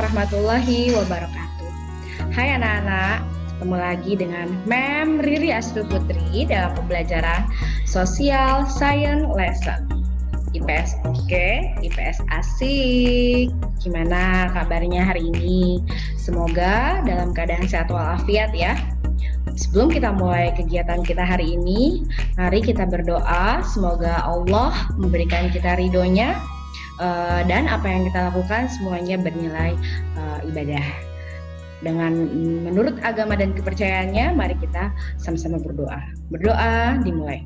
warahmatullahi wabarakatuh. Hai anak-anak, ketemu lagi dengan Mem Riri Astri Putri dalam pembelajaran Social Science Lesson. IPS oke, IPS asik. Gimana kabarnya hari ini? Semoga dalam keadaan sehat walafiat ya. Sebelum kita mulai kegiatan kita hari ini, mari kita berdoa semoga Allah memberikan kita ridhonya dan apa yang kita lakukan semuanya bernilai ibadah. Dengan menurut agama dan kepercayaannya, mari kita sama-sama berdoa. Berdoa dimulai.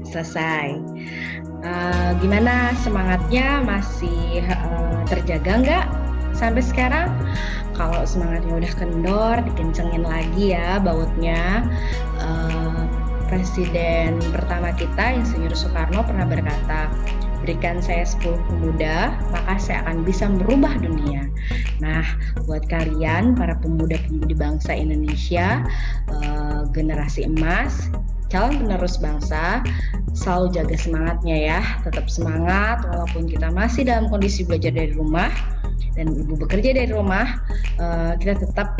Selesai. Gimana semangatnya? Masih terjaga nggak sampai sekarang? Kalau semangatnya udah kendor, dikencengin lagi ya bautnya. Presiden pertama kita, Insinyur Soekarno, pernah berkata, berikan saya 10 pemuda, maka saya akan bisa merubah dunia. Nah, buat kalian, para pemuda-pemudi bangsa Indonesia, generasi emas, calon penerus bangsa, selalu jaga semangatnya ya. Tetap semangat, walaupun kita masih dalam kondisi belajar dari rumah, dan ibu bekerja dari rumah, kita tetap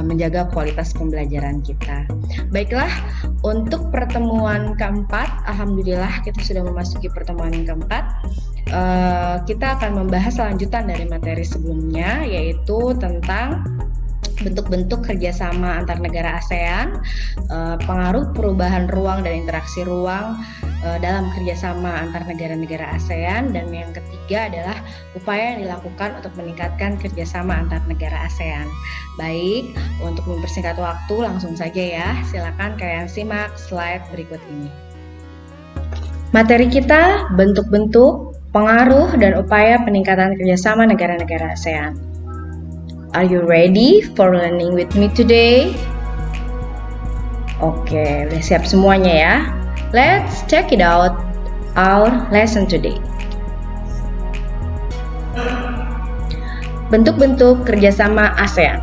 menjaga kualitas pembelajaran kita. Baiklah, untuk pertemuan keempat, alhamdulillah kita sudah memasuki pertemuan yang keempat. Kita akan membahas lanjutan dari materi sebelumnya, yaitu tentang bentuk-bentuk kerjasama antar negara ASEAN, pengaruh perubahan ruang dan interaksi ruang dalam kerjasama antar negara-negara ASEAN, dan yang ketiga adalah upaya yang dilakukan untuk meningkatkan kerjasama antar negara ASEAN. Baik, untuk mempersingkat waktu langsung saja ya, silakan kalian simak slide berikut ini. Materi kita bentuk-bentuk, pengaruh, dan upaya peningkatan kerjasama negara-negara ASEAN. Are you ready for learning with me today? Oke, udah siap semuanya ya. Let's check it out our lesson today. Bentuk-bentuk kerjasama ASEAN.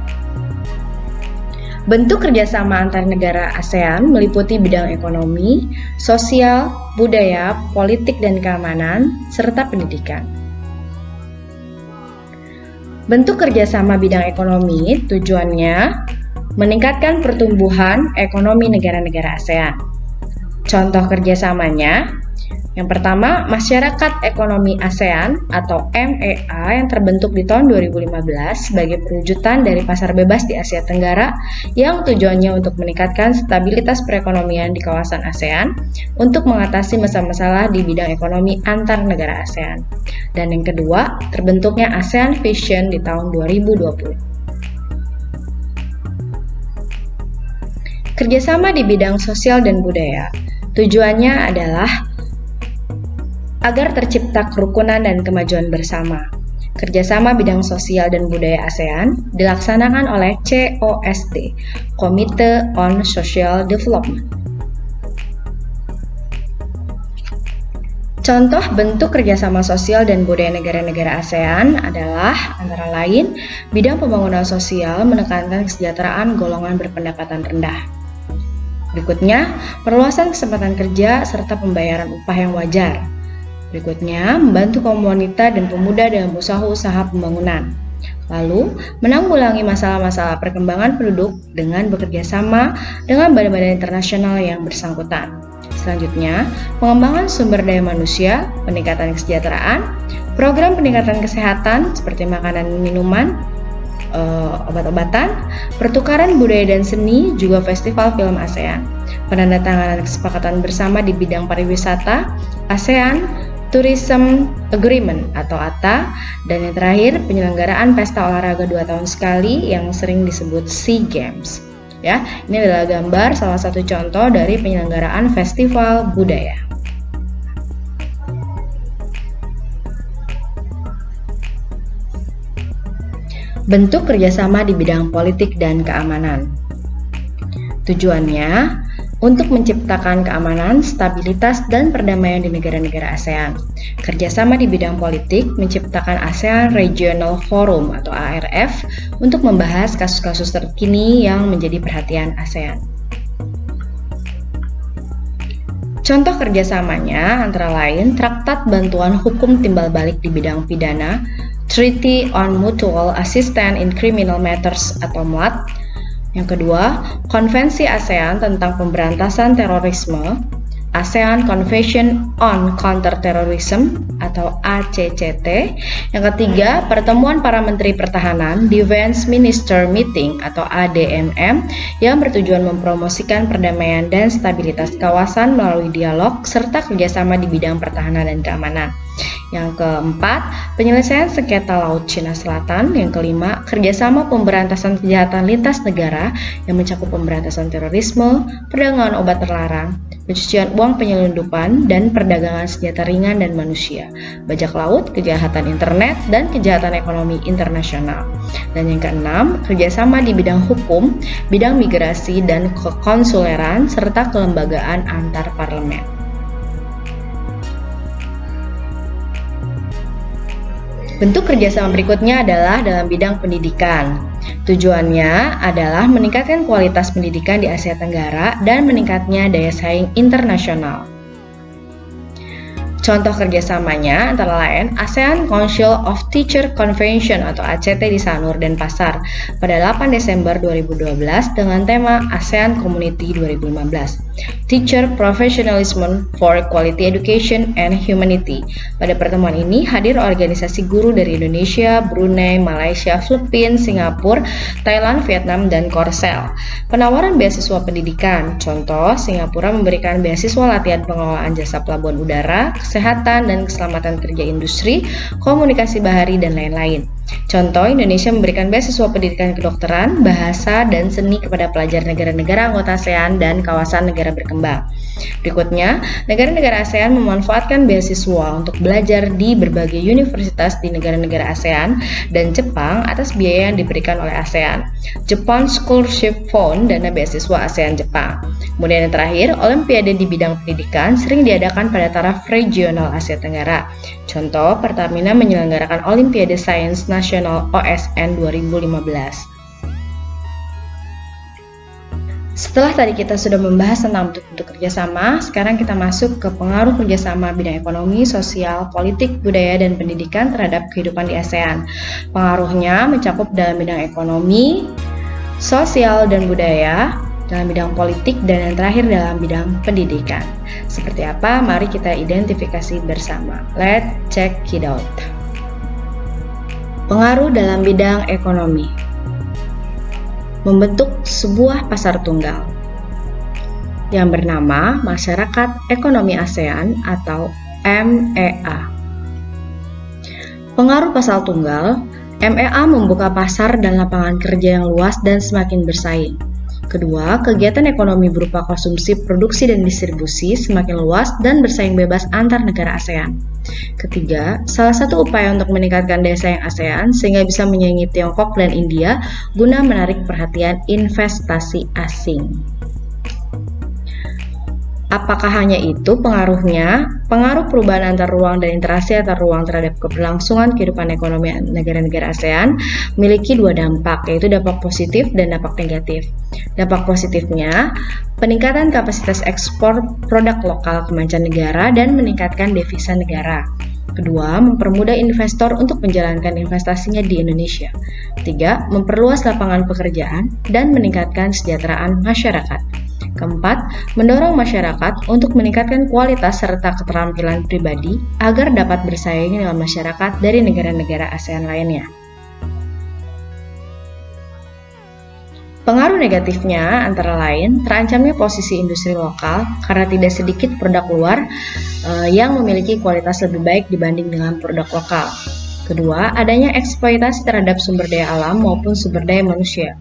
Bentuk kerjasama antar negara ASEAN meliputi bidang ekonomi, sosial, budaya, politik dan keamanan, serta pendidikan. Bentuk kerjasama bidang ekonomi tujuannya meningkatkan pertumbuhan ekonomi negara-negara ASEAN. Contoh kerjasamanya, yang pertama, Masyarakat Ekonomi ASEAN atau MEA yang terbentuk di tahun 2015 sebagai perwujudan dari pasar bebas di Asia Tenggara yang tujuannya untuk meningkatkan stabilitas perekonomian di kawasan ASEAN untuk mengatasi masalah-masalah di bidang ekonomi antar negara ASEAN. Dan yang kedua, terbentuknya ASEAN Vision di tahun 2020. Kerjasama di bidang sosial dan budaya. Tujuannya adalah agar tercipta kerukunan dan kemajuan bersama. Kerjasama bidang sosial dan budaya ASEAN dilaksanakan oleh COSD, Committee on Social Development. Contoh bentuk kerjasama sosial dan budaya negara-negara ASEAN adalah antara lain bidang pembangunan sosial menekankan kesejahteraan golongan berpendapatan rendah. Berikutnya, perluasan kesempatan kerja serta pembayaran upah yang wajar. Berikutnya, membantu kaum wanita dan pemuda dalam usaha-usaha pembangunan. Lalu, menanggulangi masalah-masalah perkembangan penduduk dengan bekerja sama dengan badan-badan internasional yang bersangkutan. Selanjutnya, pengembangan sumber daya manusia, peningkatan kesejahteraan, program peningkatan kesehatan seperti makanan dan minuman, obat-obatan, pertukaran budaya dan seni, juga festival film ASEAN, penandatanganan kesepakatan bersama di bidang pariwisata, ASEAN Tourism Agreement atau ATA, dan yang terakhir penyelenggaraan pesta olahraga 2 tahun sekali yang sering disebut SEA Games. Ya, ini adalah gambar salah satu contoh dari penyelenggaraan festival budaya. Bentuk kerjasama di bidang politik dan keamanan. Tujuannya untuk menciptakan keamanan, stabilitas, dan perdamaian di negara-negara ASEAN. Kerjasama di bidang politik menciptakan ASEAN Regional Forum atau ARF untuk membahas kasus-kasus terkini yang menjadi perhatian ASEAN. Contoh kerjasamanya antara lain Traktat Bantuan Hukum Timbal Balik di Bidang Pidana, Treaty on Mutual Assistance in Criminal Matters atau MOAT. Yang kedua, Konvensi ASEAN tentang Pemberantasan Terorisme, ASEAN Convention on Counter-Terrorism atau ACCT. Yang ketiga, pertemuan para Menteri Pertahanan Defense Minister Meeting atau ADMM yang bertujuan mempromosikan perdamaian dan stabilitas kawasan melalui dialog serta kerjasama di bidang pertahanan dan keamanan. Yang keempat, penyelesaian sengketa Laut Cina Selatan. Yang kelima, kerjasama pemberantasan kejahatan lintas negara yang mencakup pemberantasan terorisme, perdagangan obat terlarang, pencucian uang penyelundupan, dan perdagangan senjata ringan dan manusia, bajak laut, kejahatan internet, dan kejahatan ekonomi internasional. Dan yang keenam, kerjasama di bidang hukum, bidang migrasi dan kekonsuleran, serta kelembagaan antar parlemen. Bentuk kerjasama berikutnya adalah dalam bidang pendidikan. Tujuannya adalah meningkatkan kualitas pendidikan di Asia Tenggara dan meningkatnya daya saing internasional. Contoh kerjasamanya antara lain ASEAN Council of Teacher Convention atau ACT di Sanur, Denpasar pada 8 Desember 2012 dengan tema ASEAN Community 2015. Teacher Professionalism for Quality Education and Humanity. Pada pertemuan ini hadir organisasi guru dari Indonesia, Brunei, Malaysia, Filipina, Singapura, Thailand, Vietnam, dan Korsel. Penawaran beasiswa pendidikan. Contoh, Singapura memberikan beasiswa latihan pengelolaan jasa pelabuhan udara, kesehatan dan keselamatan kerja industri, komunikasi bahari, dan lain-lain. Contoh, Indonesia memberikan beasiswa pendidikan kedokteran, bahasa, dan seni kepada pelajar negara-negara anggota ASEAN dan kawasan negara berkembang. Berikutnya, negara-negara ASEAN memanfaatkan beasiswa untuk belajar di berbagai universitas di negara-negara ASEAN dan Jepang atas biaya yang diberikan oleh ASEAN. Japan Scholarship Fund, dana beasiswa ASEAN Jepang. Kemudian yang terakhir, Olimpiade di bidang pendidikan sering diadakan pada taraf regional Asia Tenggara. Contoh, Pertamina menyelenggarakan Olimpiade Sains Nasional OSN 2015. Setelah tadi kita sudah membahas tentang bentuk-bentuk kerjasama, sekarang kita masuk ke pengaruh kerjasama bidang ekonomi, sosial, politik, budaya, dan pendidikan terhadap kehidupan di ASEAN. Pengaruhnya mencakup dalam bidang ekonomi, sosial, dan budaya, dalam bidang politik, dan yang terakhir dalam bidang pendidikan. Seperti apa? Mari kita identifikasi bersama. Let's check it out. Pengaruh dalam bidang ekonomi. Membentuk sebuah pasar tunggal yang bernama Masyarakat Ekonomi ASEAN atau MEA. Pengaruh pasar tunggal, MEA membuka pasar dan lapangan kerja yang luas dan semakin bersaing. Kedua, kegiatan ekonomi berupa konsumsi, produksi, dan distribusi semakin luas dan bersaing bebas antar negara ASEAN. Ketiga, salah satu upaya untuk meningkatkan daya saing ASEAN sehingga bisa menyaingi Tiongkok dan India guna menarik perhatian investasi asing. Apakah hanya itu pengaruhnya? Pengaruh perubahan antar ruang dan interaksi antar ruang terhadap keberlangsungan kehidupan ekonomi negara-negara ASEAN memiliki dua dampak, yaitu dampak positif dan dampak negatif. Dampak positifnya, peningkatan kapasitas ekspor produk lokal ke mancanegara dan meningkatkan devisa negara. Kedua, mempermudah investor untuk menjalankan investasinya di Indonesia. Tiga, memperluas lapangan pekerjaan dan meningkatkan kesejahteraan masyarakat. Keempat, mendorong masyarakat untuk meningkatkan kualitas serta keterampilan pribadi agar dapat bersaing dengan masyarakat dari negara-negara ASEAN lainnya. Pengaruh negatifnya antara lain terancamnya posisi industri lokal karena tidak sedikit produk luar yang memiliki kualitas lebih baik dibanding dengan produk lokal. Kedua, adanya eksploitasi terhadap sumber daya alam maupun sumber daya manusia.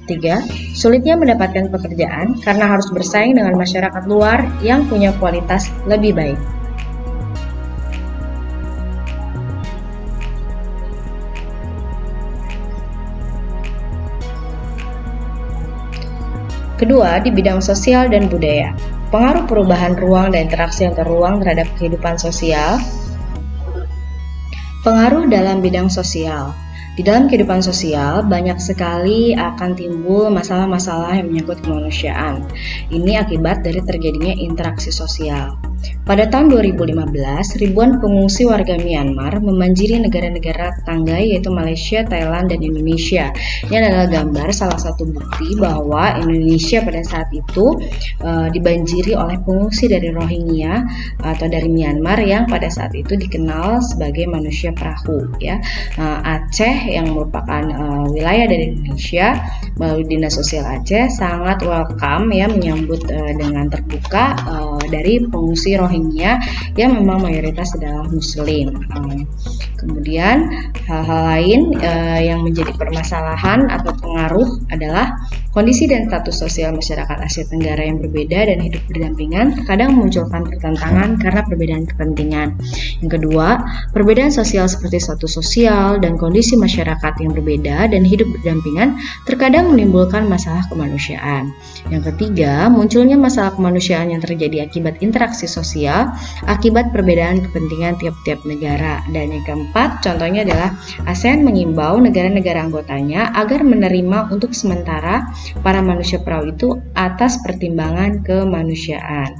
Tiga, sulitnya mendapatkan pekerjaan karena harus bersaing dengan masyarakat luar yang punya kualitas lebih baik. Kedua, di bidang sosial dan budaya. Pengaruh perubahan ruang dan interaksi antar ruang terhadap kehidupan sosial. Pengaruh dalam bidang sosial. Di dalam kehidupan sosial, banyak sekali akan timbul masalah-masalah yang menyangkut kemanusiaan. Ini akibat dari terjadinya interaksi sosial. Pada tahun 2015, ribuan pengungsi warga Myanmar membanjiri negara-negara tetangga yaitu Malaysia, Thailand, dan Indonesia. Ini adalah gambar salah satu bukti bahwa Indonesia pada saat itu dibanjiri oleh pengungsi dari Rohingya atau dari Myanmar yang pada saat itu dikenal sebagai manusia perahu. Ya, Aceh yang merupakan wilayah dari Indonesia melalui Dinas Sosial Aceh sangat welcome ya menyambut dengan terbuka dari pengungsi Rohingya yang memang mayoritas adalah Muslim. Kemudian hal-hal lain yang menjadi permasalahan atau pengaruh adalah kondisi dan status sosial masyarakat Asia Tenggara yang berbeda dan hidup berdampingan terkadang memunculkan pertentangan karena perbedaan kepentingan. Yang kedua, perbedaan sosial seperti status sosial dan kondisi masyarakat yang berbeda dan hidup berdampingan terkadang menimbulkan masalah kemanusiaan. Yang ketiga, munculnya masalah kemanusiaan yang terjadi akibat interaksi sosial akibat perbedaan kepentingan tiap-tiap negara. Dan yang keempat, contohnya adalah ASEAN mengimbau negara-negara anggotanya agar menerima untuk sementara para manusia perahu itu atas pertimbangan kemanusiaan.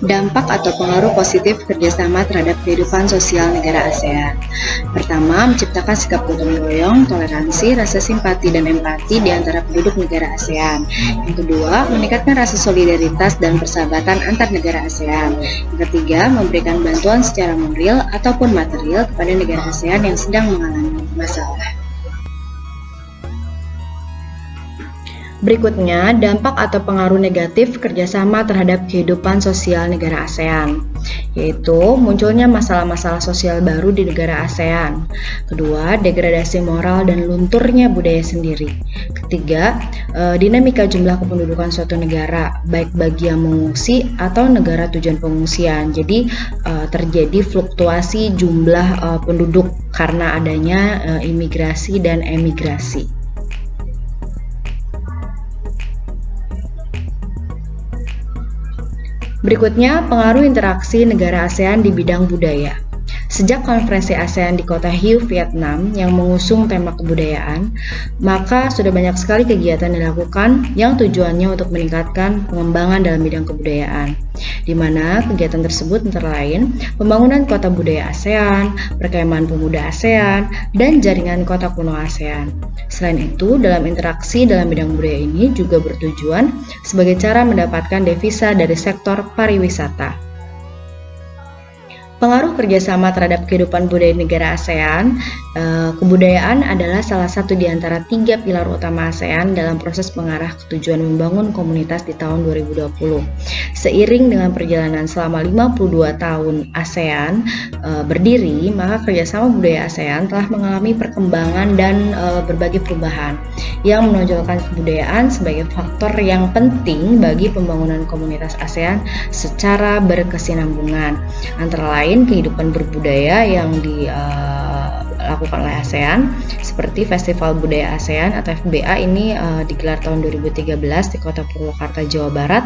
Dampak atau pengaruh positif kerjasama terhadap kehidupan sosial negara ASEAN. Pertama, menciptakan sikap gotong royong, toleransi, rasa simpati dan empati di antara penduduk negara ASEAN. Yang kedua, meningkatkan rasa solidaritas dan persahabatan antar negara ASEAN. Yang ketiga, memberikan bantuan secara moral ataupun material kepada negara ASEAN yang sedang mengalami masalah. Berikutnya, dampak atau pengaruh negatif kerjasama terhadap kehidupan sosial negara ASEAN, yaitu munculnya masalah-masalah sosial baru di negara ASEAN. Kedua, degradasi moral dan lunturnya budaya sendiri. Ketiga, dinamika jumlah kependudukan suatu negara, baik bagi yang mengungsi atau negara tujuan pengungsian. Jadi, terjadi fluktuasi jumlah penduduk karena adanya imigrasi dan emigrasi. Berikutnya, pengaruh interaksi negara ASEAN di bidang budaya. Sejak konferensi ASEAN di kota Hue, Vietnam yang mengusung tema kebudayaan, maka sudah banyak sekali kegiatan dilakukan yang tujuannya untuk meningkatkan pengembangan dalam bidang kebudayaan, di mana kegiatan tersebut antara lain pembangunan kota budaya ASEAN, perkemahan pemuda ASEAN, dan jaringan kota kuno ASEAN. Selain itu, dalam interaksi dalam bidang budaya ini juga bertujuan sebagai cara mendapatkan devisa dari sektor pariwisata. Pengaruh kerjasama terhadap kehidupan budaya negara ASEAN, kebudayaan adalah salah satu di antara 3 pilar utama ASEAN dalam proses mengarah ke tujuan membangun komunitas di tahun 2020. Seiring dengan perjalanan selama 52 tahun ASEAN berdiri, maka kerjasama budaya ASEAN telah mengalami perkembangan dan berbagai perubahan yang menonjolkan kebudayaan sebagai faktor yang penting bagi pembangunan komunitas ASEAN secara berkesinambungan. Antara lain kehidupan berbudaya yang dilakukan oleh ASEAN seperti Festival Budaya ASEAN atau FBA ini digelar tahun 2013 di Kota Purwakarta, Jawa Barat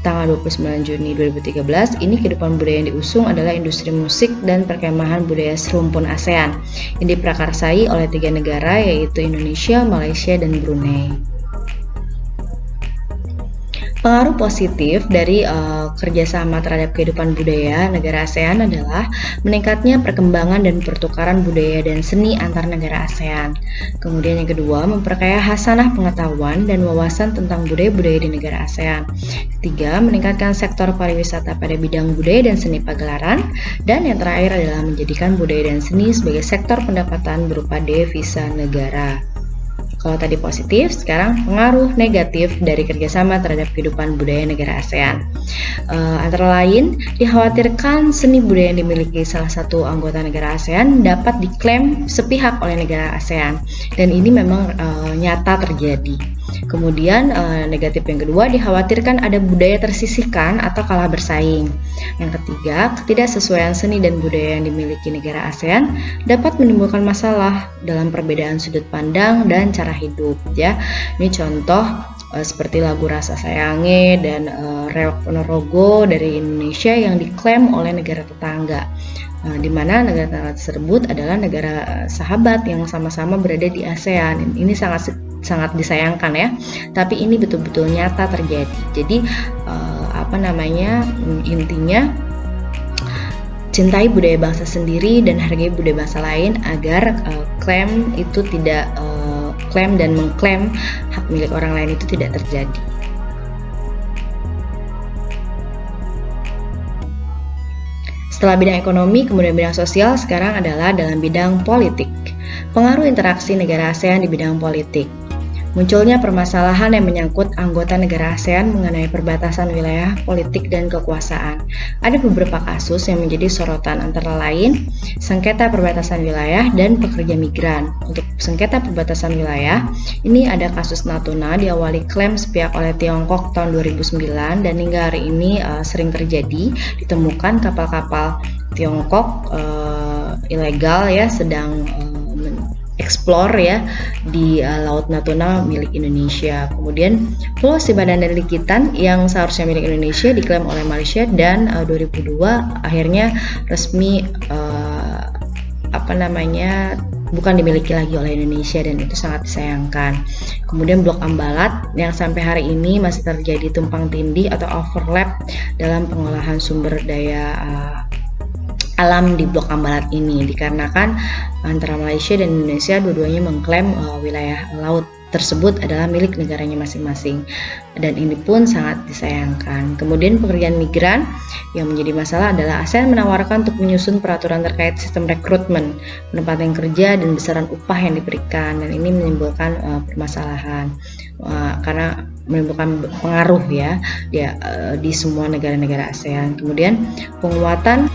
tanggal 29 Juni 2013. Ini kehidupan budaya yang diusung adalah industri musik dan perkemahan budaya serumpun ASEAN yang diprakarsai oleh 3 negara yaitu Indonesia, Malaysia, dan Brunei. Pengaruh positif dari kerjasama terhadap kehidupan budaya negara ASEAN adalah meningkatnya perkembangan dan pertukaran budaya dan seni antar negara ASEAN. Kemudian yang kedua, memperkaya hasanah pengetahuan dan wawasan tentang budaya-budaya di negara ASEAN. Ketiga, meningkatkan sektor pariwisata pada bidang budaya dan seni pagelaran. Dan yang terakhir adalah menjadikan budaya dan seni sebagai sektor pendapatan berupa devisa negara. Kalau tadi positif, sekarang pengaruh negatif dari kerjasama terhadap kehidupan budaya negara ASEAN. Antara lain, dikhawatirkan seni budaya yang dimiliki salah satu anggota negara ASEAN dapat diklaim sepihak oleh negara ASEAN, dan ini memang nyata terjadi. Kemudian negatif yang kedua, dikhawatirkan ada budaya tersisihkan atau kalah bersaing. Yang ketiga, ketidaksesuaian seni dan budaya yang dimiliki negara ASEAN dapat menimbulkan masalah dalam perbedaan sudut pandang dan cara hidup. Ya, ini contoh seperti lagu Rasa Sayange dan Reok Ponorogo dari Indonesia yang diklaim oleh negara tetangga, di mana negara tetangga tersebut adalah negara sahabat yang sama-sama berada di ASEAN. Ini sangat disayangkan ya, tapi ini betul-betul nyata terjadi. Jadi intinya cintai budaya bangsa sendiri dan hargai budaya bangsa lain agar klaim dan mengklaim hak milik orang lain itu tidak terjadi. Setelah bidang ekonomi, kemudian bidang sosial, sekarang adalah dalam bidang politik. Pengaruh interaksi negara ASEAN di bidang politik. Munculnya permasalahan yang menyangkut anggota negara ASEAN mengenai perbatasan wilayah, politik, dan kekuasaan. Ada beberapa kasus yang menjadi sorotan, antara lain sengketa perbatasan wilayah dan pekerja migran. Untuk sengketa perbatasan wilayah, ini ada kasus Natuna diawali klaim sepihak oleh Tiongkok tahun 2009 dan hingga hari ini sering terjadi ditemukan kapal-kapal Tiongkok ilegal ya sedang explore ya di Laut Natuna milik Indonesia. Kemudian Pulau Sipadan dan Likitan yang seharusnya milik Indonesia diklaim oleh Malaysia dan 2002 akhirnya resmi bukan dimiliki lagi oleh Indonesia dan itu sangat disayangkan. Kemudian Blok Ambalat yang sampai hari ini masih terjadi tumpang tindih atau overlap dalam pengolahan sumber daya alam di Blok Ambalat ini, dikarenakan antara Malaysia dan Indonesia dua-duanya mengklaim wilayah laut tersebut adalah milik negaranya masing-masing, dan ini pun sangat disayangkan. Kemudian pekerjaan migran yang menjadi masalah adalah ASEAN menawarkan untuk menyusun peraturan terkait sistem rekrutmen, penempatan kerja, dan besaran upah yang diberikan, dan ini menimbulkan permasalahan karena menimbulkan pengaruh di semua negara-negara ASEAN. Kemudian penguatan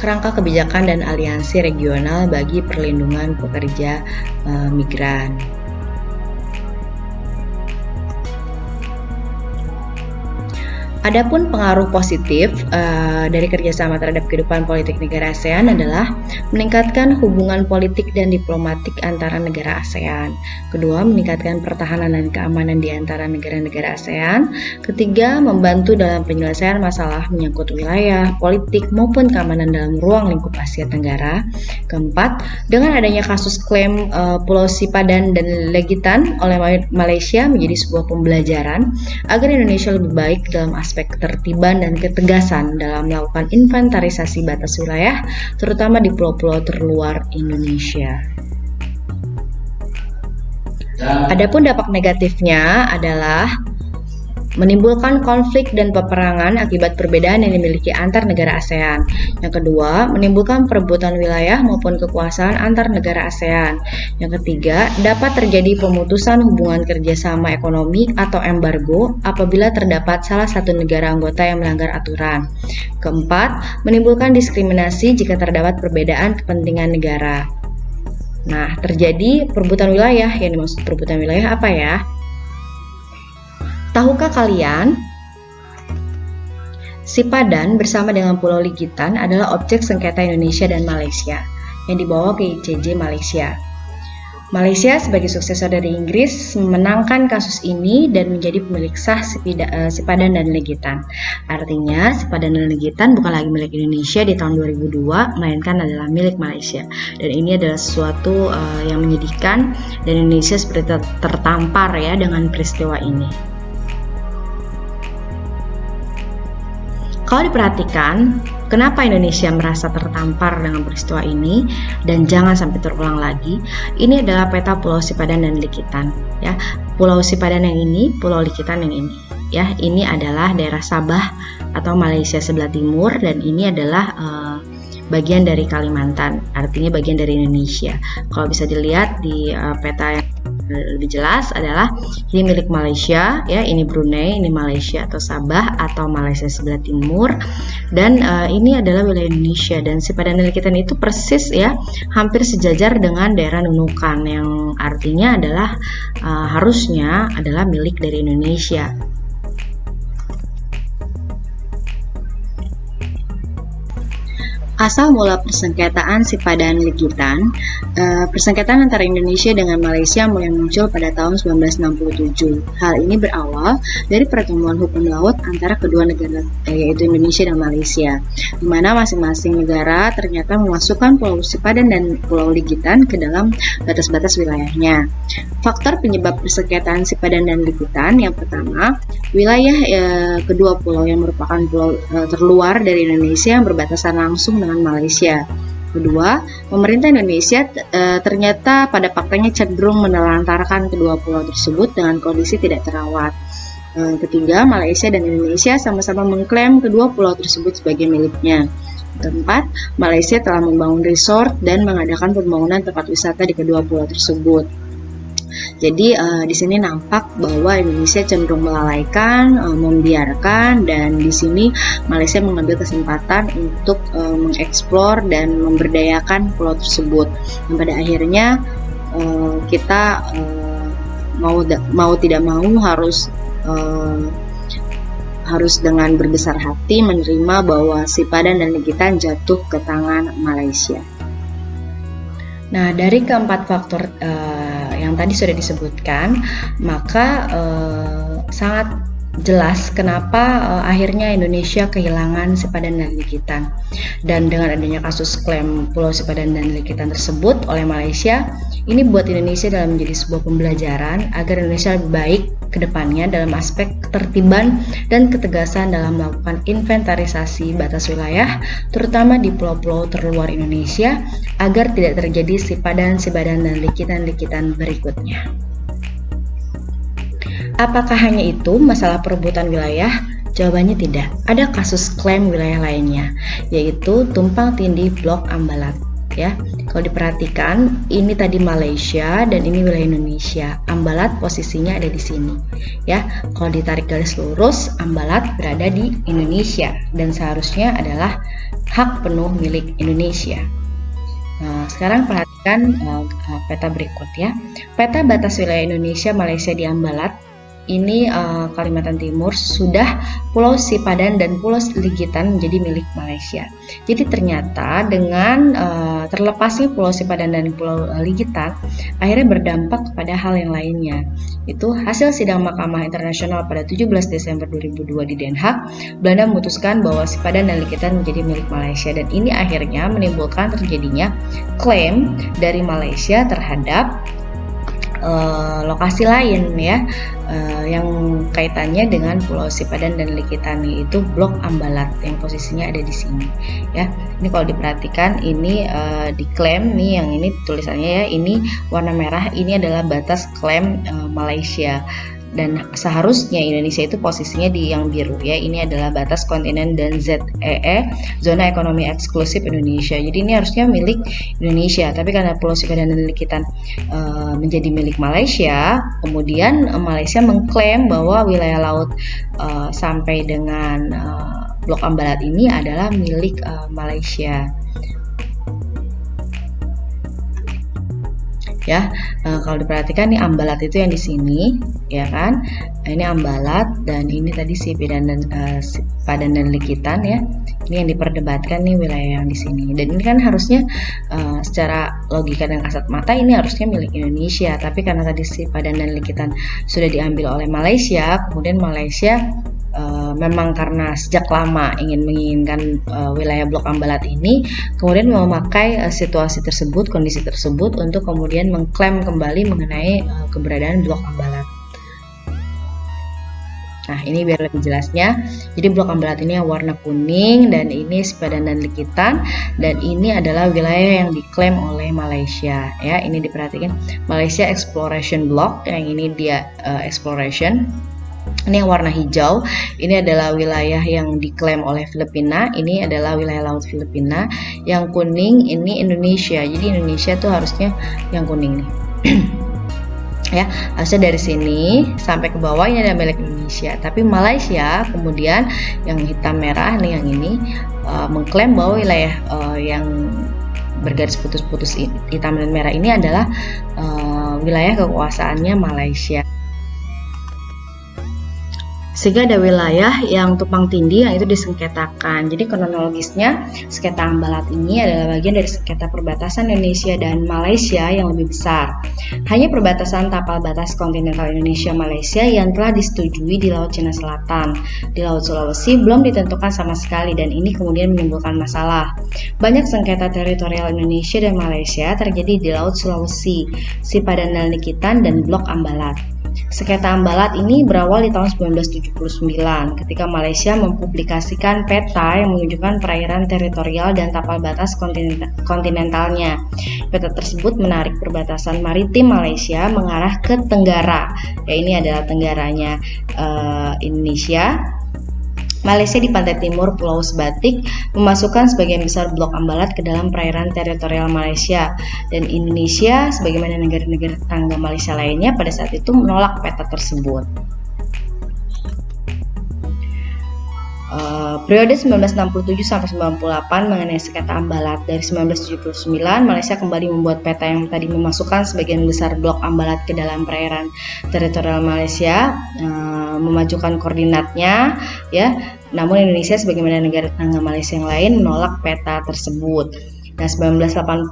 kerangka kebijakan dan aliansi regional bagi perlindungan pekerja migran. Adapun pengaruh positif dari kerjasama terhadap kehidupan politik negara ASEAN adalah meningkatkan hubungan politik dan diplomatik antara negara ASEAN. Kedua, meningkatkan pertahanan dan keamanan di antara negara-negara ASEAN. Ketiga, membantu dalam penyelesaian masalah menyangkut wilayah, politik maupun keamanan dalam ruang lingkup Asia Tenggara. Keempat, dengan adanya kasus klaim Pulau Sipadan dan Legitan oleh Malaysia menjadi sebuah pembelajaran agar Indonesia lebih baik dalam aspek ketertiban dan ketegasan dalam melakukan inventarisasi batas wilayah, terutama di pulau-pulau terluar Indonesia. Adapun dampak negatifnya adalah menimbulkan konflik dan peperangan akibat perbedaan yang dimiliki antar negara ASEAN. Yang kedua, menimbulkan perebutan wilayah maupun kekuasaan antar negara ASEAN. Yang ketiga, dapat terjadi pemutusan hubungan kerjasama ekonomi atau embargo apabila terdapat salah satu negara anggota yang melanggar aturan. Keempat, menimbulkan diskriminasi jika terdapat perbedaan kepentingan negara. Nah, terjadi perebutan wilayah. Yang dimaksud perebutan wilayah apa ya? Tahukah kalian, Sipadan bersama dengan Pulau Ligitan adalah objek sengketa Indonesia dan Malaysia yang dibawa ke ICJ Malaysia. Malaysia sebagai suksesor dari Inggris memenangkan kasus ini dan menjadi pemilik sah Sipadan dan Ligitan. Artinya, Sipadan dan Ligitan bukan lagi milik Indonesia di tahun 2002, melainkan adalah milik Malaysia. Dan ini adalah sesuatu yang menyedihkan dan Indonesia seperti tertampar ya dengan peristiwa ini. Kalau diperhatikan, kenapa Indonesia merasa tertampar dengan peristiwa ini dan jangan sampai terulang lagi? Ini adalah peta Pulau Sipadan dan Likitan. Ya, Pulau Sipadan yang ini, Pulau Likitan yang ini. Ya, ini adalah daerah Sabah atau Malaysia sebelah timur dan ini adalah bagian dari Kalimantan, artinya bagian dari Indonesia. Kalau bisa dilihat di peta yang lebih jelas adalah ini milik Malaysia ya, ini Brunei, ini Malaysia atau Sabah atau Malaysia sebelah timur, dan ini adalah wilayah Indonesia. Dan Sipadan dan Likitan itu persis ya hampir sejajar dengan daerah Nunukan yang artinya adalah harusnya adalah milik dari Indonesia. Asal mula persengketaan Sipadan Ligitan, persengketaan antara Indonesia dengan Malaysia mulai muncul pada tahun 1967. Hal ini berawal dari pertemuan hukum laut antara kedua negara, yaitu Indonesia dan Malaysia, di mana masing-masing negara ternyata memasukkan Pulau Sipadan dan Pulau Ligitan ke dalam batas-batas wilayahnya. Faktor penyebab persengketaan Sipadan dan Ligitan yang pertama, wilayah kedua pulau yang merupakan pulau terluar dari Indonesia yang berbatasan langsung dengan Malaysia. Kedua, pemerintah Indonesia ternyata pada faktanya cenderung menelantarkan kedua pulau tersebut dengan kondisi tidak terawat. Ketiga, Malaysia dan Indonesia sama-sama mengklaim kedua pulau tersebut sebagai miliknya. Keempat, Malaysia telah membangun resort dan mengadakan pembangunan tempat wisata di kedua pulau tersebut. Jadi di sini nampak bahwa Indonesia cenderung melalaikan, membiarkan, dan di sini Malaysia mengambil kesempatan untuk mengeksplor dan memberdayakan pulau tersebut. Dan pada akhirnya kita mau tidak mau harus dengan berbesar hati menerima bahwa Sipadan dan Ligitan jatuh ke tangan Malaysia. Nah, dari keempat faktor yang tadi sudah disebutkan, maka sangat jelas kenapa akhirnya Indonesia kehilangan Sipadan dan Ligitan. Dan dengan adanya kasus klaim Pulau Sipadan dan Ligitan tersebut oleh Malaysia, ini buat Indonesia dalam menjadi sebuah pembelajaran agar Indonesia lebih baik ke depannya dalam aspek ketertiban dan ketegasan dalam melakukan inventarisasi batas wilayah, terutama di pulau-pulau terluar Indonesia, agar tidak terjadi Sipadan, dan Ligitan berikutnya. Apakah hanya itu masalah perebutan wilayah? Jawabannya tidak. Ada kasus klaim wilayah lainnya, yaitu tumpang tindih Blok Ambalat. Ya, kalau diperhatikan, ini tadi Malaysia dan ini wilayah Indonesia. Ambalat posisinya ada di sini. Ya, kalau ditarik garis lurus, Ambalat berada di Indonesia dan seharusnya adalah hak penuh milik Indonesia. Nah, sekarang perhatikan peta berikut ya. Peta batas wilayah Indonesia Malaysia di Ambalat. Ini Kalimantan Timur sudah Pulau Sipadan dan Pulau Ligitan menjadi milik Malaysia. Jadi ternyata dengan terlepasnya Pulau Sipadan dan Pulau Ligitan akhirnya berdampak kepada hal yang lainnya. Itu hasil sidang Mahkamah Internasional pada 17 Desember 2002 di Den Haag, Belanda memutuskan bahwa Sipadan dan Ligitan menjadi milik Malaysia, dan ini akhirnya menimbulkan terjadinya klaim dari Malaysia terhadap lokasi lain ya, yang kaitannya dengan Pulau Sipadan dan Ligitan, yaitu Blok Ambalat yang posisinya ada di sini ya. Ini kalau diperhatikan ini diklaim nih, yang ini tulisannya ya, ini warna merah, ini adalah batas klaim Malaysia. Dan seharusnya Indonesia itu posisinya di yang biru ya. Ini adalah batas kontinen dan ZEE, zona ekonomi eksklusif Indonesia. Jadi ini harusnya milik Indonesia, tapi karena Pulau Sipadan dan Ligitan menjadi milik Malaysia, kemudian Malaysia mengklaim bahwa wilayah laut sampai dengan Blok Ambalat ini adalah milik Malaysia. Ya, kalau diperhatikan nih Ambalat itu yang di sini, ya kan? Ini Ambalat dan ini tadi Sipadan dan Ligitan ya. Ini yang diperdebatkan nih wilayah yang di sini. Dan ini kan harusnya secara logika dan kasat mata ini harusnya milik Indonesia, tapi karena tadi Sipadan dan Ligitan sudah diambil oleh Malaysia, kemudian Malaysia memang karena sejak lama menginginkan wilayah Blok Ambalat ini, kemudian memakai situasi tersebut, kondisi tersebut untuk kemudian mengklaim kembali mengenai keberadaan Blok Ambalat. Nah, ini biar lebih jelasnya. Jadi Blok Ambalat ini yang warna kuning, dan ini Sipadan dan Ligitan, dan ini adalah wilayah yang diklaim oleh Malaysia ya. Ini diperhatikan Malaysia Exploration Block, yang ini dia Exploration. Ini yang warna hijau, ini adalah wilayah yang diklaim oleh Filipina, ini adalah wilayah laut Filipina. Yang kuning ini Indonesia, jadi Indonesia tuh harusnya yang kuning nih. Ya, harusnya dari sini sampai ke bawah ini ada milik Indonesia, tapi Malaysia kemudian yang hitam merah nih, yang ini mengklaim bahwa wilayah yang bergaris putus-putus hitam dan merah ini adalah wilayah kekuasaannya Malaysia. Sehingga ada wilayah yang tumpang tindih yang itu disengketakan. Jadi kronologisnya sengketa Ambalat ini adalah bagian dari sengketa perbatasan Indonesia dan Malaysia yang lebih besar. Hanya perbatasan tapal batas kontinental Indonesia-Malaysia yang telah disetujui di Laut Cina Selatan. Di Laut Sulawesi belum ditentukan sama sekali dan ini kemudian menimbulkan masalah. Banyak sengketa teritorial Indonesia dan Malaysia terjadi di Laut Sulawesi, Sipadan dan Likitan, dan Blok Ambalat. Sengketa Ambalat ini berawal di tahun 1979 ketika Malaysia mempublikasikan peta yang menunjukkan perairan teritorial dan tapal batas kontinentalnya. Peta tersebut menarik perbatasan maritim Malaysia mengarah ke Tenggara. Ya, ini adalah tenggaranya Indonesia. Malaysia di pantai timur Pulau Sebatik memasukkan sebagian besar blok Ambalat ke dalam perairan teritorial Malaysia, dan Indonesia sebagaimana negara-negara tetangga Malaysia lainnya pada saat itu menolak peta tersebut. Periode 1967 sampai 98 mengenai sengketa Ambalat. Dari 1979 Malaysia kembali membuat peta yang tadi memasukkan sebagian besar blok Ambalat ke dalam perairan teritorial Malaysia, memajukan koordinatnya, ya. Namun Indonesia sebagaimana negara tetangga Malaysia yang lain menolak peta tersebut. Nah,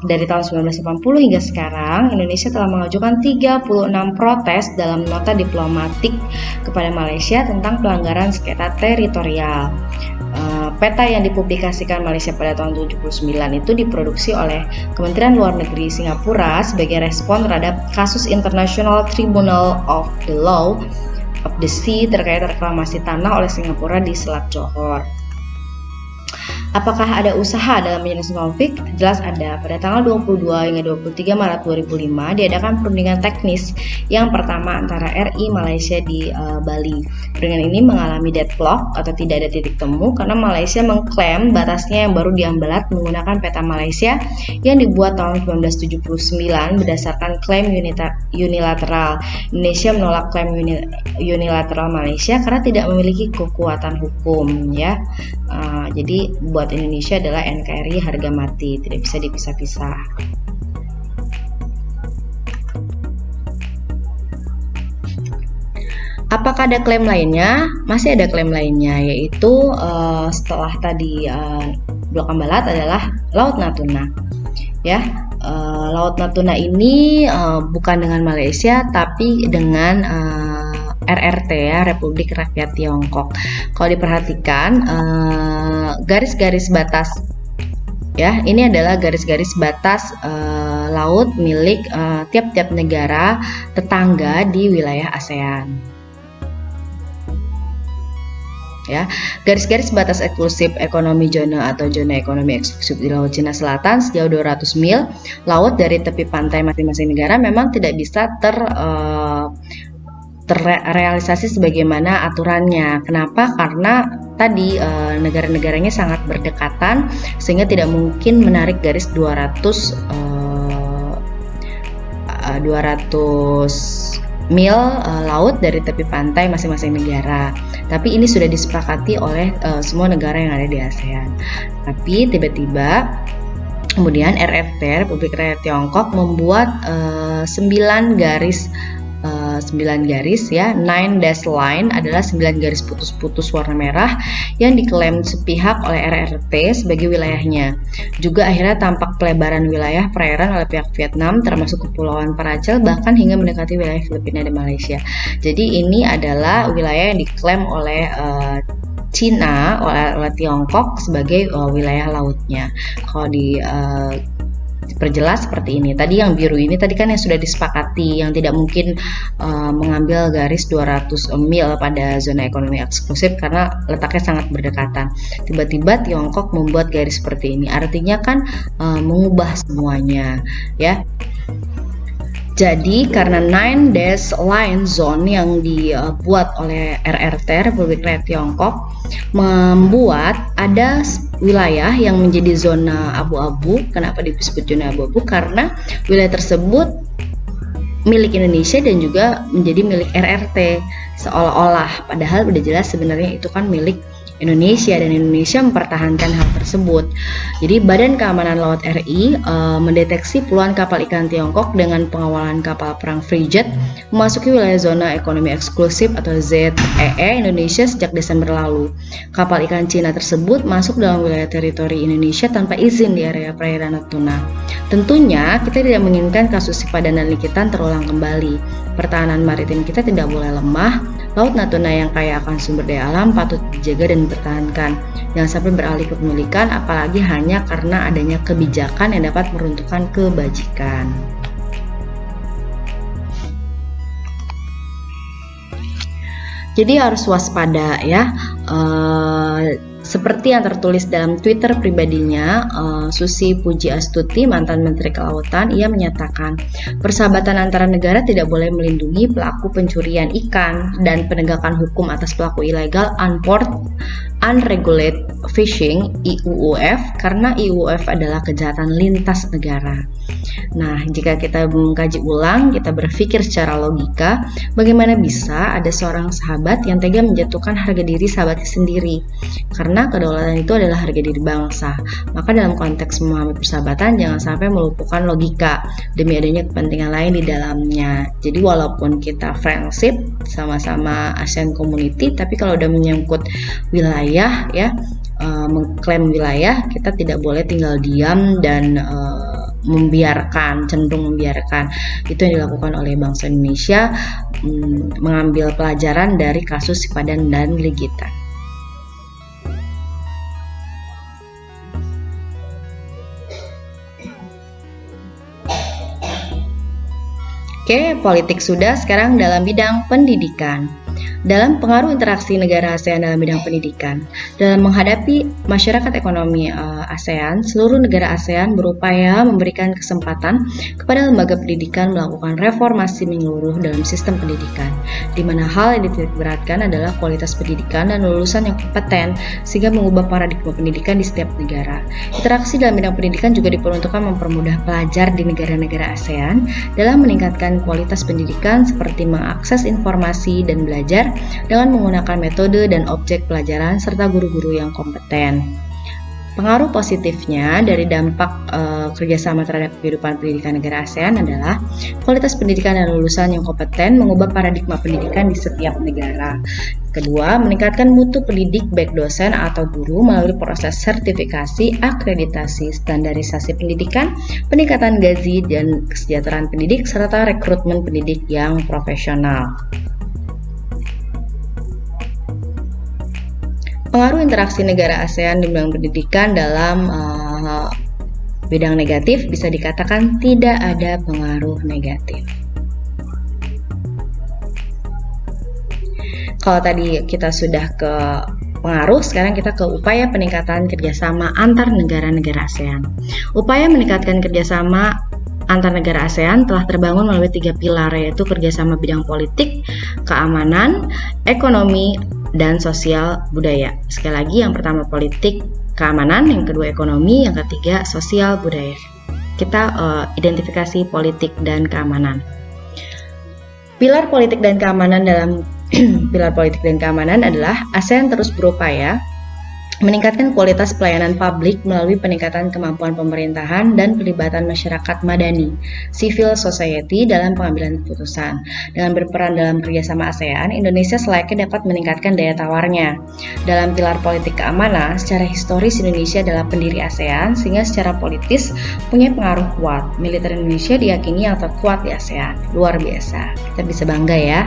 dari tahun 1980 hingga sekarang, Indonesia telah mengajukan 36 protes dalam nota diplomatik kepada Malaysia tentang pelanggaran sengketa teritorial. Peta yang dipublikasikan Malaysia pada tahun 1979 itu diproduksi oleh Kementerian Luar Negeri Singapura sebagai respon terhadap kasus International Tribunal of the Law of the Sea terkait reklamasi tanah oleh Singapura di Selat Johor. Apakah ada usaha dalam menyelesaikan konflik? Jelas ada. Pada tanggal 22 hingga 23 Maret 2005 diadakan perundingan teknis yang pertama antara RI Malaysia di Bali. Perundingan ini mengalami deadlock atau tidak ada titik temu karena Malaysia mengklaim batasnya yang baru diambalat menggunakan peta Malaysia yang dibuat tahun 1979 berdasarkan klaim unilateral. Indonesia menolak klaim unilateral Malaysia karena tidak memiliki kekuatan hukum, ya. Jadi buat Indonesia adalah NKRI harga mati, tidak bisa dipisah-pisah. Apakah ada klaim lainnya? Masih ada klaim lainnya, yaitu setelah tadi Blok Ambalat adalah Laut Natuna. Ya, Laut Natuna ini bukan dengan Malaysia tapi dengan RRT, ya, Republik Rakyat Tiongkok. Kalau diperhatikan garis-garis batas, ya, ini adalah garis-garis batas laut milik tiap-tiap negara tetangga di wilayah ASEAN. Ya, garis-garis batas eksklusif ekonomi zona atau zona ekonomi eksklusif di Laut Cina Selatan sejauh 200 mil laut dari tepi pantai masing-masing negara memang tidak bisa terrealisasi sebagaimana aturannya. Kenapa? Karena tadi negara-negaranya sangat berdekatan sehingga tidak mungkin menarik garis 200 mil laut dari tepi pantai masing-masing negara. Tapi ini sudah disepakati oleh semua negara yang ada di ASEAN. Tapi tiba-tiba kemudian RRT, Republik Rakyat Tiongkok, membuat 9 garis, ya, 9 dash line adalah 9 garis putus-putus warna merah yang diklaim sepihak oleh RRT sebagai wilayahnya. Juga akhirnya tampak pelebaran wilayah perairan oleh pihak Vietnam termasuk Kepulauan Paracel bahkan hingga mendekati wilayah Filipina dan Malaysia. Jadi ini adalah wilayah yang diklaim oleh Cina, oleh Tiongkok sebagai wilayah lautnya. Kalau diperjelas seperti ini. Tadi yang biru ini tadi kan yang sudah disepakati, yang tidak mungkin mengambil garis 200 mil pada zona ekonomi eksklusif karena letaknya sangat berdekatan. Tiba-tiba Tiongkok membuat garis seperti ini. Artinya kan mengubah semuanya, ya. Jadi karena 9 dash line zone yang dibuat oleh RRT, Republik Rakyat Tiongkok, membuat ada wilayah yang menjadi zona abu-abu. Kenapa disebut zona abu-abu? Karena wilayah tersebut milik Indonesia dan juga menjadi milik RRT seolah-olah, padahal udah jelas sebenarnya itu kan milik Indonesia, dan Indonesia mempertahankan hal tersebut. Jadi Badan Keamanan Laut RI mendeteksi puluhan kapal ikan Tiongkok dengan pengawalan kapal perang frigate memasuki wilayah zona ekonomi eksklusif atau ZEE Indonesia sejak Desember lalu. Kapal ikan Cina tersebut masuk dalam wilayah teritori Indonesia tanpa izin di area perairan Natuna. Tentunya kita tidak menginginkan kasus sipadan dan likitan terulang kembali. Pertahanan maritim kita tidak boleh lemah. Laut Natuna yang kaya akan sumber daya alam patut dijaga dan dipertahankan. Jangan sampai beralih kepemilikan, apalagi hanya karena adanya kebijakan yang dapat meruntuhkan kebajikan. Jadi harus waspada ya. Seperti yang tertulis dalam Twitter pribadinya, Susi Pujiastuti, mantan Menteri Kelautan, ia menyatakan, persahabatan antara negara tidak boleh melindungi pelaku pencurian ikan dan penegakan hukum atas pelaku ilegal unregulated fishing (IUUF) karena IUUF adalah kejahatan lintas negara. Nah, jika kita mengkaji ulang, kita berpikir secara logika, bagaimana bisa ada seorang sahabat yang tega menjatuhkan harga diri sahabatnya sendiri? Karena kedaulatan itu adalah harga diri bangsa. Maka dalam konteks memahami persahabatan, jangan sampai meluputkan logika demi adanya kepentingan lain di dalamnya. Jadi walaupun kita friendship sama-sama ASEAN Community, tapi kalau udah menyangkut wilayah ya, mengklaim wilayah, kita tidak boleh tinggal diam dan cenderung membiarkan. Itu yang dilakukan oleh bangsa Indonesia, mengambil pelajaran dari kasus sipadan dan ligitan. Oke, politik sudah, sekarang dalam bidang pendidikan. Dalam pengaruh interaksi negara ASEAN dalam bidang pendidikan. Dalam menghadapi masyarakat ekonomi ASEAN, seluruh negara ASEAN berupaya memberikan kesempatan kepada lembaga pendidikan melakukan reformasi menyeluruh dalam sistem pendidikan, di mana hal yang dititikberatkan adalah kualitas pendidikan dan lulusan yang kompeten, sehingga mengubah paradigma pendidikan di setiap negara. Interaksi dalam bidang pendidikan juga diperuntukkan mempermudah pelajar di negara-negara ASEAN dalam meningkatkan kualitas pendidikan seperti mengakses informasi dan belajar dengan menggunakan metode dan objek pelajaran serta guru-guru yang kompeten. Pengaruh positifnya dari dampak kerjasama terhadap kehidupan pendidikan negara ASEAN adalah kualitas pendidikan dan lulusan yang kompeten mengubah paradigma pendidikan di setiap negara. Kedua, meningkatkan mutu pendidik baik dosen atau guru melalui proses sertifikasi, akreditasi, standarisasi pendidikan, peningkatan gaji dan kesejahteraan pendidik, serta rekrutmen pendidik yang profesional. Pengaruh interaksi negara ASEAN di bidang pendidikan dalam bidang negatif bisa dikatakan tidak ada pengaruh negatif. Kalau tadi kita sudah ke pengaruh, sekarang kita ke upaya peningkatan kerjasama antar negara-negara ASEAN. Upaya meningkatkan kerjasama antar negara ASEAN telah terbangun melalui 3 pilar, yaitu kerjasama bidang politik, keamanan, ekonomi, dan sosial budaya. Sekali lagi, yang pertama politik, keamanan, yang kedua ekonomi, yang ketiga sosial budaya. Kita identifikasi politik dan keamanan. Pilar politik dan keamanan dalam pilar politik dan keamanan adalah ASEAN terus berupaya meningkatkan kualitas pelayanan publik melalui peningkatan kemampuan pemerintahan dan pelibatan masyarakat madani, civil society dalam pengambilan keputusan. Dengan berperan dalam kerjasama ASEAN, Indonesia selayaknya dapat meningkatkan daya tawarnya. Dalam pilar politik keamanan, secara historis Indonesia adalah pendiri ASEAN, sehingga secara politis punya pengaruh kuat. Militer Indonesia diyakini yang terkuat di ASEAN. Luar biasa, kita bisa bangga ya.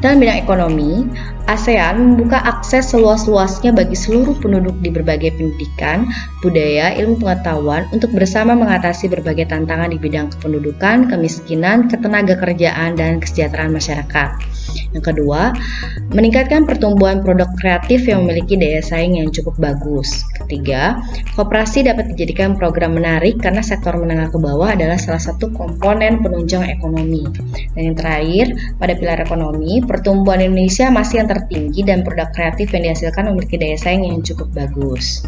Dalam bidang ekonomi, ASEAN membuka akses seluas-luasnya bagi seluruh penduduk di berbagai pendidikan, budaya, ilmu pengetahuan untuk bersama mengatasi berbagai tantangan di bidang kependudukan, kemiskinan, ketenagakerjaan, dan kesejahteraan masyarakat. Yang kedua, meningkatkan pertumbuhan produk kreatif yang memiliki daya saing yang cukup bagus. Ketiga, koperasi dapat dijadikan program menarik karena sektor menengah ke bawah adalah salah satu komponen penunjang ekonomi. Dan yang terakhir, pada pilar ekonomi, pertumbuhan Indonesia masih yang tertinggi dan produk kreatif yang dihasilkan memiliki daya saing yang cukup bagus.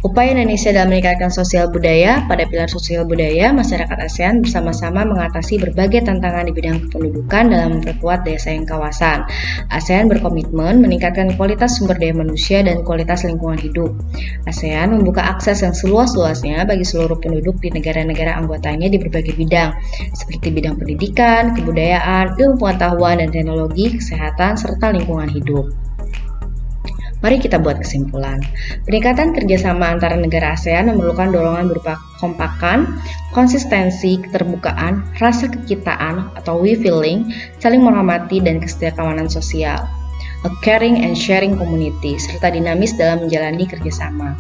Upaya Indonesia dalam meningkatkan sosial budaya. Pada pilar sosial budaya, masyarakat ASEAN bersama-sama mengatasi berbagai tantangan di bidang kependudukan dalam memperkuat daya saing kawasan. ASEAN berkomitmen meningkatkan kualitas sumber daya manusia dan kualitas lingkungan hidup. ASEAN membuka akses yang seluas-luasnya bagi seluruh penduduk di negara-negara anggotanya di berbagai bidang, seperti bidang pendidikan, kebudayaan, ilmu pengetahuan dan teknologi, kesehatan, serta lingkungan hidup. Mari kita buat kesimpulan. Peningkatan kerjasama antara negara ASEAN memerlukan dorongan berupa kompakan, konsistensi, keterbukaan, rasa kekitaan atau we feeling, saling menghormati, dan kesetiakawanan sosial. A caring and sharing community, serta dinamis dalam menjalani kerjasama.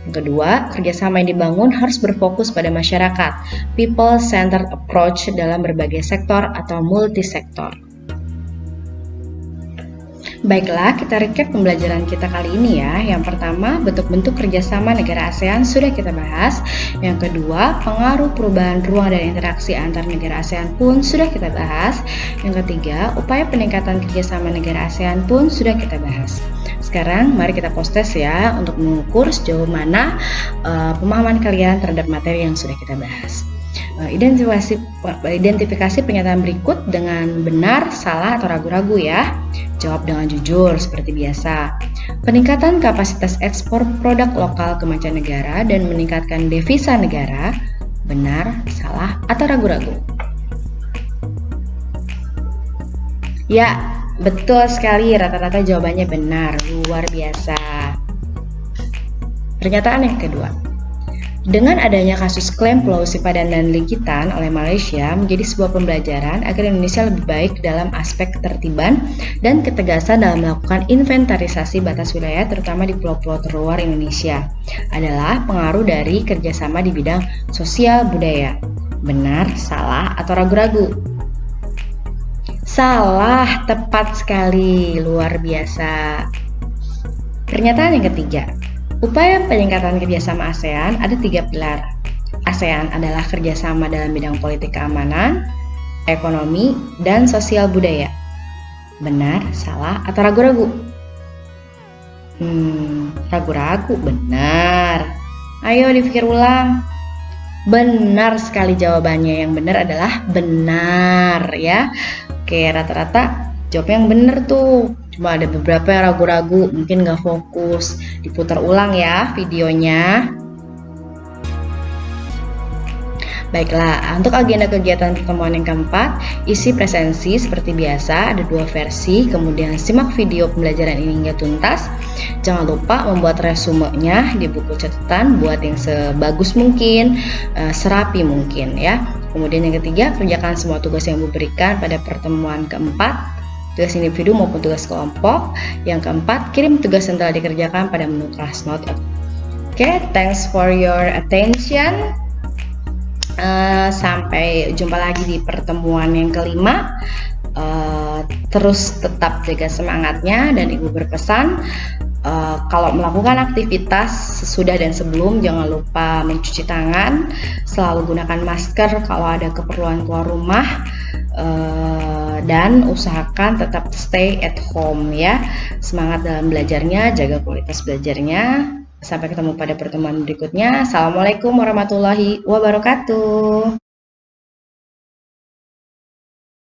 Yang kedua, kerjasama yang dibangun harus berfokus pada masyarakat, people-centered approach dalam berbagai sektor atau multisektor. Baiklah, kita recap pembelajaran kita kali ini ya. Yang pertama, bentuk-bentuk kerjasama negara ASEAN sudah kita bahas. Yang kedua, pengaruh perubahan ruang dan interaksi antar negara ASEAN pun sudah kita bahas. Yang ketiga, upaya peningkatan kerjasama negara ASEAN pun sudah kita bahas. Sekarang, mari kita post-test ya untuk mengukur sejauh mana pemahaman kalian terhadap materi yang sudah kita bahas. Identifikasi pernyataan berikut dengan benar, salah, atau ragu-ragu ya. Jawab dengan jujur seperti biasa. Peningkatan kapasitas ekspor produk lokal ke mancanegara dan meningkatkan devisa negara. Benar, salah, atau ragu-ragu? Ya, betul sekali. Rata-rata jawabannya benar. Luar biasa. Pernyataan yang kedua. Dengan adanya kasus klaim Pulau Sipadan dan Likitan oleh Malaysia menjadi sebuah pembelajaran agar Indonesia lebih baik dalam aspek ketertiban dan ketegasan dalam melakukan inventarisasi batas wilayah terutama di pulau-pulau terluar Indonesia adalah pengaruh dari kerjasama di bidang sosial budaya. Benar, salah, atau ragu-ragu? Salah, tepat sekali, luar biasa. Pernyataan yang ketiga. Upaya peningkatan kerjasama ASEAN ada 3 pilar. ASEAN adalah kerjasama dalam bidang politik keamanan, ekonomi, dan sosial budaya. Benar, salah, atau ragu-ragu? Ragu-ragu, benar. Ayo dipikir ulang. Benar sekali jawabannya. Yang benar adalah benar ya. Oke, rata-rata jawab yang benar tuh. Cuma ada beberapa yang ragu-ragu, mungkin nggak fokus. Diputar ulang ya videonya. Baiklah, untuk agenda kegiatan pertemuan yang keempat, isi presensi seperti biasa, ada 2 versi, kemudian simak video pembelajaran ini hingga tuntas. Jangan lupa membuat resumenya di buku catatan, buat yang sebagus mungkin, serapi mungkin ya. Kemudian yang ketiga, kerjakan semua tugas yang diberikan pada pertemuan keempat, tugas individu maupun tugas kelompok. Yang keempat, kirim tugas yang telah dikerjakan pada menu class note. Oke, thanks for your attention. Sampai jumpa lagi di pertemuan yang kelima. Terus tetap jaga semangatnya, dan Ibu berpesan kalau melakukan aktivitas sesudah dan sebelum jangan lupa mencuci tangan, selalu gunakan masker kalau ada keperluan keluar rumah, dan usahakan tetap stay at home ya. Semangat dalam belajarnya, jaga kualitas belajarnya. Sampai ketemu pada pertemuan berikutnya. Assalamualaikum warahmatullahi wabarakatuh.